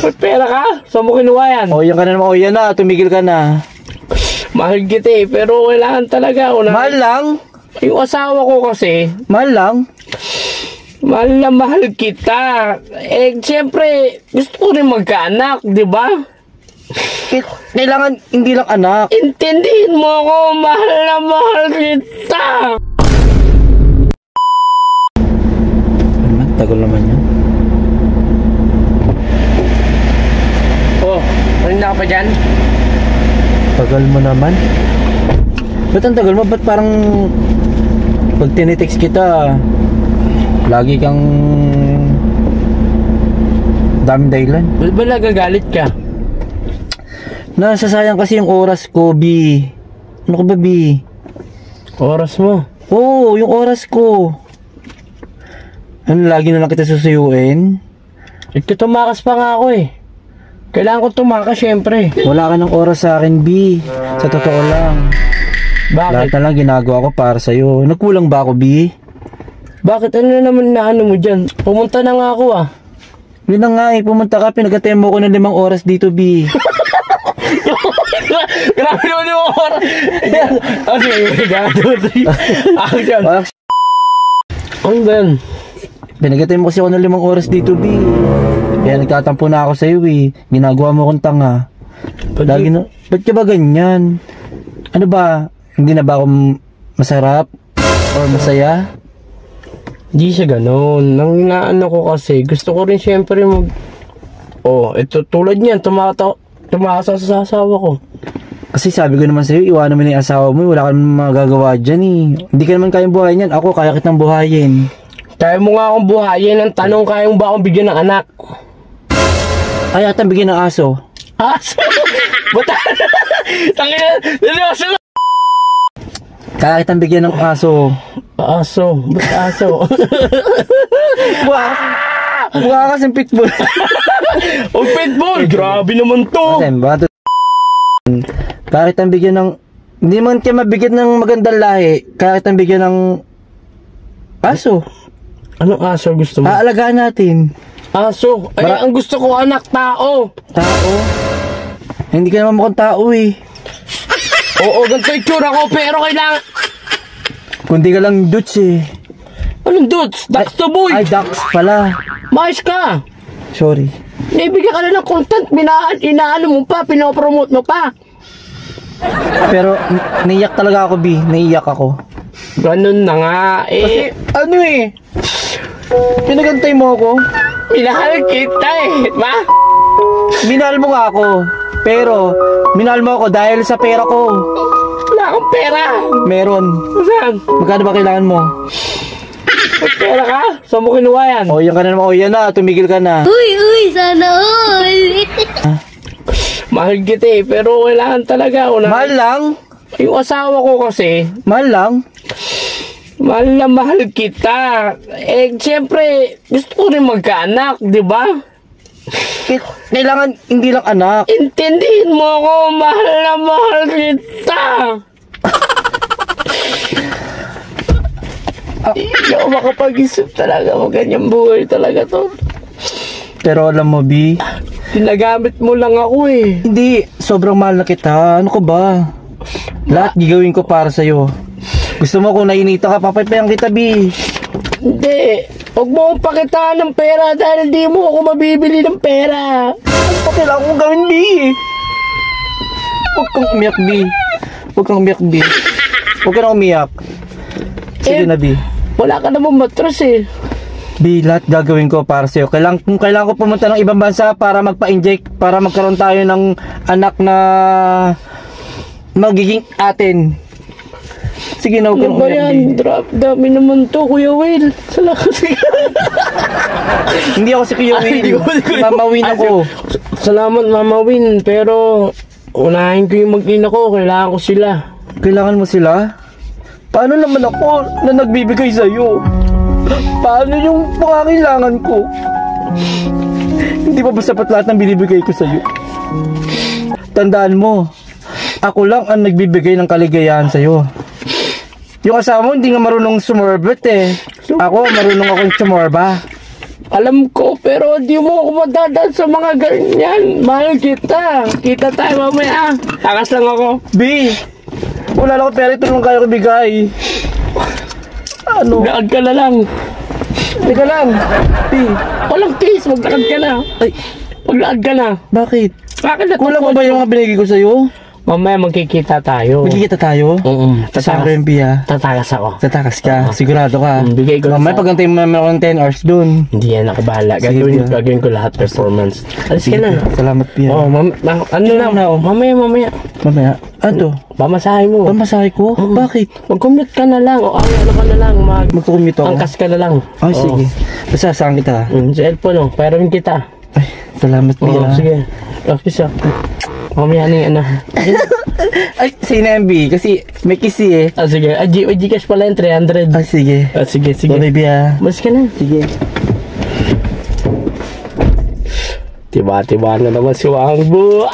May pera ka? Saan mo kinuha yan? O, yan ka na naman. O, yan na. Tumigil ka na. Mahal kita eh, pero kailangan talaga. Mahal lang? Yung asawa ko kasi. Mahal lang? Mahal na mahal kita. Eh, siyempre, gusto ko rin magkaanak, di ba? Kailangan hindi lang anak. Intindihin mo ako, mahal na mahal kita. Tagal naman yan. Oh, kanina ka pa dyan? Tagal mo naman. Ba't ang tagal mo? Ba't parang pag tinitext kita lagi kang daming dahilan? Ba't ba nagagalit ka? Nasasayang kasi yung oras ko, B. Ano ko ba, B? Oras mo? Oo, yung oras ko. Ano, lagi na lang kita susuyuin? Tumakas pa nga ako eh. Kailangan ko tumakas syempre. Wala ka ng oras sa akin, B. Sa totoo lang. Bakit? Lahat na lang ginagawa ko para sa'yo. Nagkulang ba ako, B? Bakit? Ano na naman na ano mo dyan? Pumunta na nga ako ah. Yun na nga eh, pumunta ka, pinag-atemo ko ng 5 oras dito, B. Grabe naman yung oras. Kasi ano ba yan? Pinag-atemo kasi ako ng 5 oras dito, B. Kaya nagtatampo na ako sa'yo eh. Ginagawa mo akong tanga. Lagi na, ba't ka ba ganyan? Ano ba? Hindi na ba ako masarap? Or masaya? Hindi siya ganun. Nang inaano ko kasi, gusto ko rin syempre mag... Oh, ito tulad niyan, tumasa sa asawa ko. Kasi sabi ko naman sa'yo, iwanan mo na yung asawa mo, wala ka naman magagawa dyan eh. Hindi ka naman kayang buhayin yan, ako kaya kitang buhayin. Kaya mo nga akong buhayin, ang tanong, kaya mo ba akong bigyan ng anak? Ay, atang bigyan ng aso. Aso? Bata? Tangina, nilioso na! Kaya kitang bigyan ng aso. Aso? Ba't aso? Mukha kasing pitbull. Oh, pitbull! Grabe naman to! Kasi ba? Kaya kitang bigyan ng... Hindi man kayo mabigyan ng magandang lahi. Kaya kitang bigyan ng... aso. Anong aso gusto mo? Aalagaan natin. Aso? Ay, ang gusto ko anak, tao. Tao? Hindi ka naman mukhang tao eh. Oo, ganito yung tsura ko, pero kailangan... Kundi ka lang dudes eh. Anong dudes? Ducks to boy! Ay, ducks pala. Mais ka! Sorry. Naibigyan ka na ng content, inaano mo pa, pinopromote mo pa. Pero, naiyak talaga ako, B. Naiyak ako. Ganun na nga, eh. Kasi, ano eh. Pinagantay mo ako. Minahal kita eh, ba? Minahal mo nga ako. Pero, minahal mo ako dahil sa pera ko. Wala akong pera. Meron. Saan? Magkano ba kailangan mo? May pera ka? Saan mo kinuha yan? O, yan ka na naman. O, yan na. Tumigil ka na. Uy, sana all. Mahal kita eh, pero kailangan talaga. Mahal lang? Yung asawa ko kasi. Mahal lang? Mahal na mahal kita. Eh, siyempre, gusto ko rin magkaanak, di ba? Kailangan hindi lang anak. Intindihin mo ako, mahal na mahal kita. Hindi ako makapag-isip talaga. Maganyang buhay talaga to. Pero alam mo, B, Tinagamit mo lang ako eh. hindi, sobrang mahal na kita. Ano ko ba? Lahat gigawin ko para sa'yo. Gusto mo kung nainita ka, papaypayan kita, B. Hindi. Huwag mo akong pakitaan ng pera dahil di mo ako mabibili ng pera. Ano pa kailangan kong gawin, B? Huwag kang umiyak, B. Huwag kang umiyak, B. Huwag ka na umiyak. Sige na, B. Wala ka namang matras eh. B, lahat gagawin ko para sa'yo. Kung kailangan ko pumunta ng ibang bansa para magpa-inject, para magkaroon tayo ng anak na magiging atin. Sige na, huwag kang Ano ba umiyak, yan? B. Dami naman to, Kuya Will. Salamat. Hindi ako si Kuya Will. Mama Win ako. Salamat, Mama Win. Pero, unahin ko yung mag-ina ko. Kailangan ko sila. Kailangan mo sila? Paano naman ako na nagbibigay sa'yo? Paano yung pangangailangan ko? Hindi pa ba sapat lahat ng binibigay ko sa'yo? Tandaan mo, ako lang ang nagbibigay ng kaligayahan sa'yo. Yung asawa mo hindi nga marunong sumorbet eh. Ako, marunong akong sumorba. Alam ko, pero di mo ako madadal sa mga ganyan. Mahal kita. Kita tayo mamaya. Takas lang ako. B, wala lang ako pera. Ito lang kaya ko bigay. Ano? Maglaad ka na lang. Teka lang. B, Walang case, maglaad ka na. ay, Maglaad ka na. bakit? Bakit na Kulang pa ba yung mga binigay ko sa'yo? Mamaya magkikita tayo. Magkikita tayo? Oo. Kasama ko yung B, ha? Tatakas ako. Tatakas ka, sigurado ka. Bigay ko Mamaya pagantay mo naman ako ng 10 hours dun. Hindi yan ako bahala. Sige, Pia. Gagawin ko lahat performance. Alis ka na. Salamat, Pia. Oh, ano na? na, oh. Mamaya. Mamaya. Ano? Pamasahe mo. Pamasahe ko? Bakit? Mag-commute ka na lang. O ano ka na lang. Magkukumito ako? Angkas ka na lang. Ay, sige. Basta saan kita? Cellphone, oh. Pairin kita. Ay, salamat, Pia. Sige. Office, oh. Mamaya na yung ano. Ay, say na MB, kasi may kisi eh. Sige. Gcash pala yung 300. Ay, sige. Sige. So, baby, ha? Mas ka na. Sige. Tiba-tiba na naman si Wangbu.